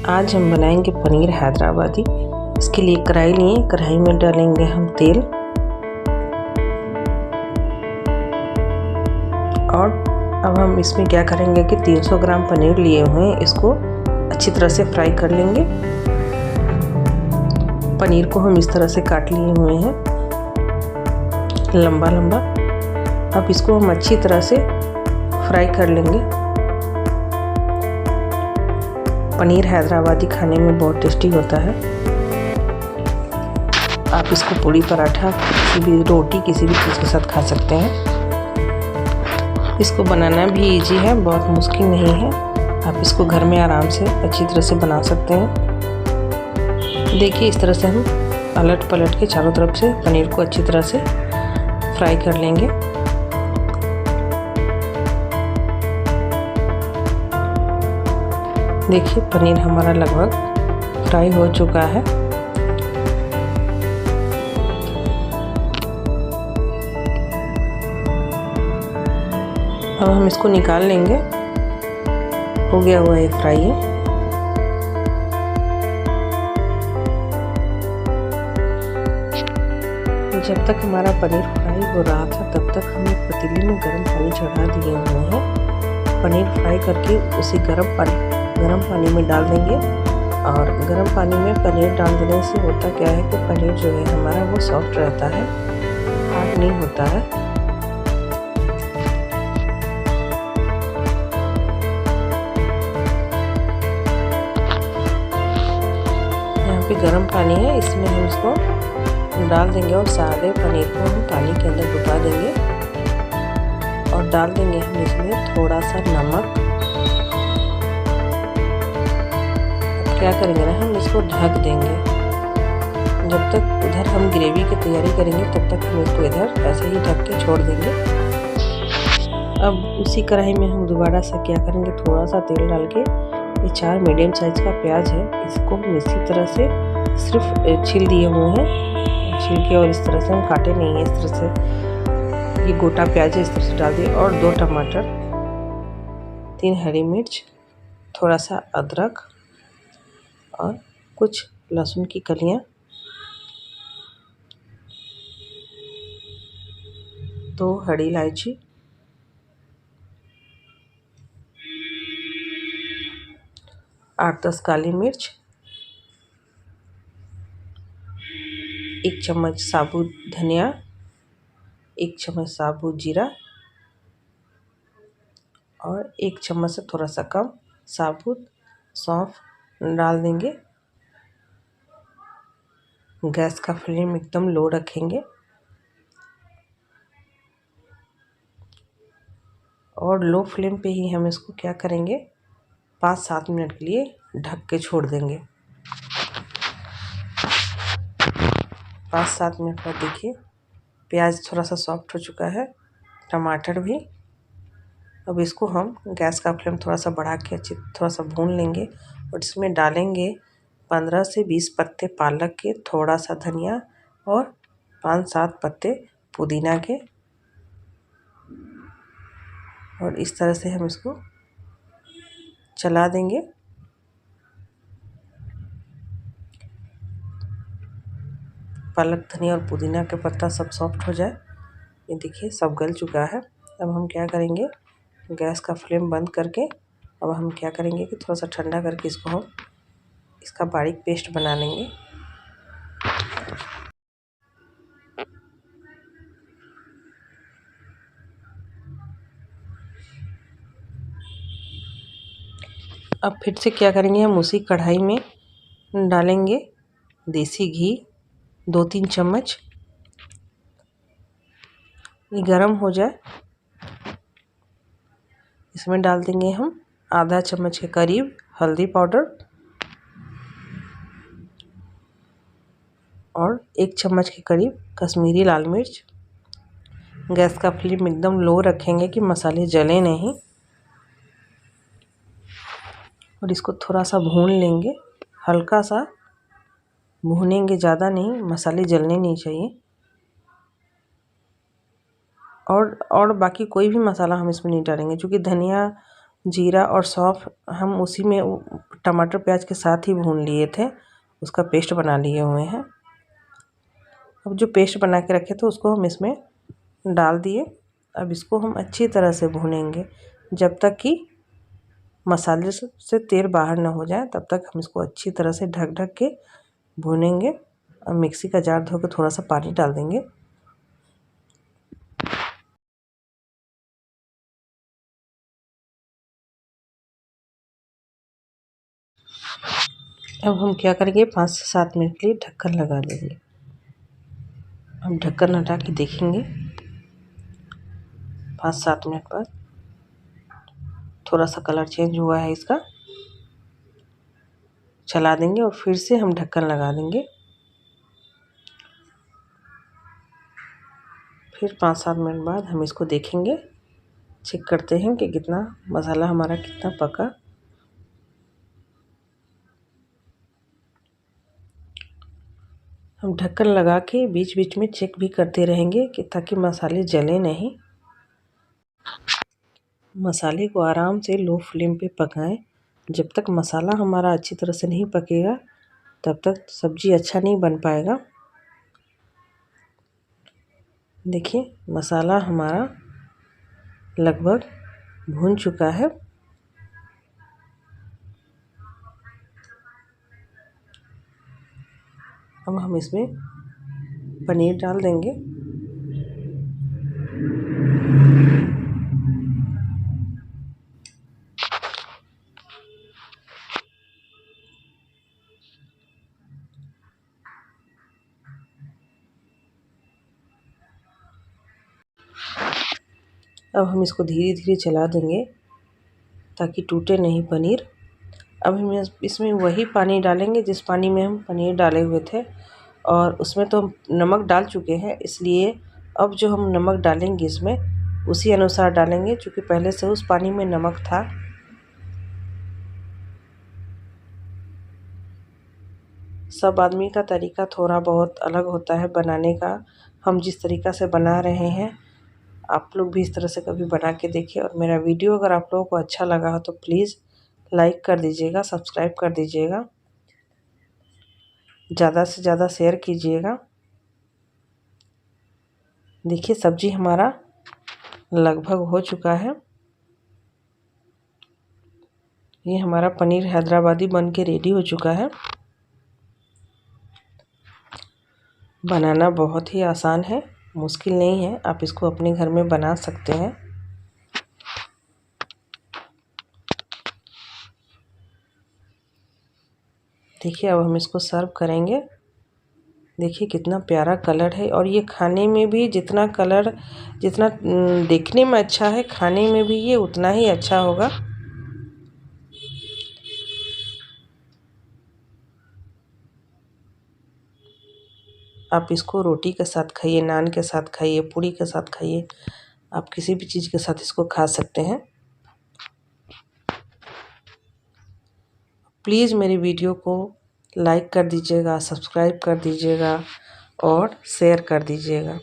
आज हम बनाएंगे पनीर हैदराबादी। इसके लिए कढ़ाई लिए, कढ़ाई में डालेंगे हम तेल और अब हम इसमें क्या करेंगे कि 300 ग्राम पनीर लिए हुए हैं, इसको अच्छी तरह से फ्राई कर लेंगे। पनीर को हम इस तरह से काट लिए हुए हैं लंबा लंबा। अब इसको हम अच्छी तरह से फ्राई कर लेंगे। पनीर हैदराबादी खाने में बहुत टेस्टी होता है। आप इसको पूड़ी पराठा, किसी भी रोटी, किसी भी चीज़ के साथ खा सकते हैं। इसको बनाना भी इजी है, बहुत मुश्किल नहीं है। आप इसको घर में आराम से अच्छी तरह से बना सकते हैं। देखिए, इस तरह से हम पलट पलट के चारों तरफ से पनीर को अच्छी तरह से फ्राई कर लेंगे। देखिए, पनीर हमारा लगभग फ्राई हो चुका है। अब हम इसको निकाल लेंगे। हो गया हुआ है फ्राई है। जब तक हमारा पनीर फ्राई हो रहा था, तब तक हम एक पतीली में गर्म पानी चढ़ा दिए हुए हैं। पनीर फ्राई करके उसी गर्म पानी में डाल देंगे। और गर्म पानी में पनीर डाल देने से होता क्या है कि पनीर जो है हमारा वो सॉफ्ट रहता है, हार्ड नहीं होता है। यहाँ पे गर्म पानी है, इसमें हम इसको डाल देंगे और सारे पनीर को हम पानी के अंदर डुबा देंगे और डाल देंगे हम इसमें थोड़ा सा नमक। क्या करेंगे ना, हम इसको ढक देंगे। जब तक उधर हम ग्रेवी की तैयारी करेंगे, तब तक हम इसको इधर ऐसे ही ढक के छोड़ देंगे। अब उसी कढ़ाई में हम दोबारा से क्या करेंगे, थोड़ा सा तेल डाल के, ये 4 मीडियम साइज का प्याज है, इसको हम इसी तरह से सिर्फ छील दिए हुए हैं, छील के, और इस तरह से हम काटे नहीं है। इस तरह से ये गोटा प्याज है, इस तरह से डाल दिए। और 2 टमाटर, 3 हरी मिर्च, थोड़ा सा अदरक और कुछ लहसुन की कलियां, 2 हरी इलायची, 8-10 काली मिर्च, 1 चम्मच साबुत धनिया, 1 चम्मच साबुत जीरा और 1 चम्मच से थोड़ा सा कम साबुत सौंफ डाल देंगे। गैस का फ्लेम एकदम लो रखेंगे और लो फ्लेम पे ही हम इसको क्या करेंगे, 5-7 मिनट के लिए ढक के छोड़ देंगे। 5-7 मिनट बाद देखिए, प्याज थोड़ा सा सॉफ्ट हो चुका है, टमाटर भी। अब इसको हम गैस का फ्लेम थोड़ा सा बढ़ा के थोड़ा सा भून लेंगे और इसमें डालेंगे 15 से 20 पत्ते पालक के, थोड़ा सा धनिया और 5-7 पत्ते पुदीना के। और इस तरह से हम इसको चला देंगे। पालक, धनिया और पुदीना के पत्ता सब सॉफ्ट हो जाए। ये देखिए, सब गल चुका है। अब हम क्या करेंगे, गैस का फ्लेम बंद करके अब हम क्या करेंगे कि थोड़ा सा ठंडा करके इसको हम इसका बारीक पेस्ट बना लेंगे। अब फिर से क्या करेंगे, हम उसी कढ़ाई में डालेंगे देसी घी 2-3 चम्मच। ये गरम हो जाए, इसमें डाल देंगे हम आधा चम्मच के करीब हल्दी पाउडर और 1 चम्मच के करीब कश्मीरी लाल मिर्च। गैस का फ्लेम एकदम लो रखेंगे कि मसाले जले नहीं। और इसको थोड़ा सा भून लेंगे, हल्का सा भूनेंगे, ज़्यादा नहीं, मसाले जलने नहीं चाहिए। और बाकी कोई भी मसाला हम इसमें नहीं डालेंगे, क्योंकि धनिया, जीरा और सौंफ हम उसी में टमाटर प्याज के साथ ही भून लिए थे, उसका पेस्ट बना लिए हुए हैं। अब जो पेस्ट बना के रखे थे उसको हम इसमें डाल दिए। अब इसको हम अच्छी तरह से भूनेंगे जब तक कि मसाले से तेल बाहर ना हो जाए, तब तक हम इसको अच्छी तरह से ढक ढक के भूनेंगे। अब मिक्सी का जार धो के थोड़ा सा पानी डाल देंगे। अब हम क्या करेंगे, 5 से 7 मिनट के लिए ढक्कन लगा देंगे। हम ढक्कन हटा के देखेंगे 5-7 मिनट बाद थोड़ा सा कलर चेंज हुआ है इसका। चला देंगे और फिर से हम ढक्कन लगा देंगे। फिर 5-7 मिनट बाद हम इसको देखेंगे, चेक करते हैं कि कितना मसाला हमारा कितना पका। हम ढक्कन लगा के बीच बीच में चेक भी करते रहेंगे कि ताकि मसाले जले नहीं। मसाले को आराम से लो फ्लेम पे पकाएं। जब तक मसाला हमारा अच्छी तरह से नहीं पकेगा तब तक सब्ज़ी अच्छा नहीं बन पाएगा। देखिए मसाला हमारा लगभग भून चुका है। अब हम इसमें पनीर डाल देंगे। अब हम इसको धीरे धीरे चला देंगे ताकि टूटे नहीं पनीर। अब हम इसमें वही पानी डालेंगे जिस पानी में हम पनीर डाले हुए थे, और उसमें तो हम नमक डाल चुके हैं, इसलिए अब जो हम नमक डालेंगे इसमें उसी अनुसार डालेंगे, क्योंकि पहले से उस पानी में नमक था। सब आदमी का तरीका थोड़ा बहुत अलग होता है बनाने का। हम जिस तरीक़ा से बना रहे हैं आप लोग भी इस तरह से कभी बना के देखिए। और मेरा वीडियो अगर आप लोगों को अच्छा लगा हो तो प्लीज़ लाइक कर दीजिएगा, सब्सक्राइब कर दीजिएगा, ज़्यादा से ज़्यादा शेयर कीजिएगा। देखिए सब्ज़ी हमारा लगभग हो चुका है। ये हमारा पनीर हैदराबादी बन के रेडी हो चुका है। बनाना बहुत ही आसान है, मुश्किल नहीं है, आप इसको अपने घर में बना सकते हैं। देखिए अब हम इसको सर्व करेंगे। देखिए कितना प्यारा कलर है, और ये खाने में भी जितना देखने में अच्छा है, खाने में भी ये उतना ही अच्छा होगा। आप इसको रोटी के साथ खाइए, नान के साथ खाइए, पूड़ी के साथ खाइए, आप किसी भी चीज़ के साथ इसको खा सकते हैं। प्लीज़ मेरी वीडियो को लाइक कर दीजिएगा, सब्सक्राइब कर दीजिएगा और शेयर कर दीजिएगा।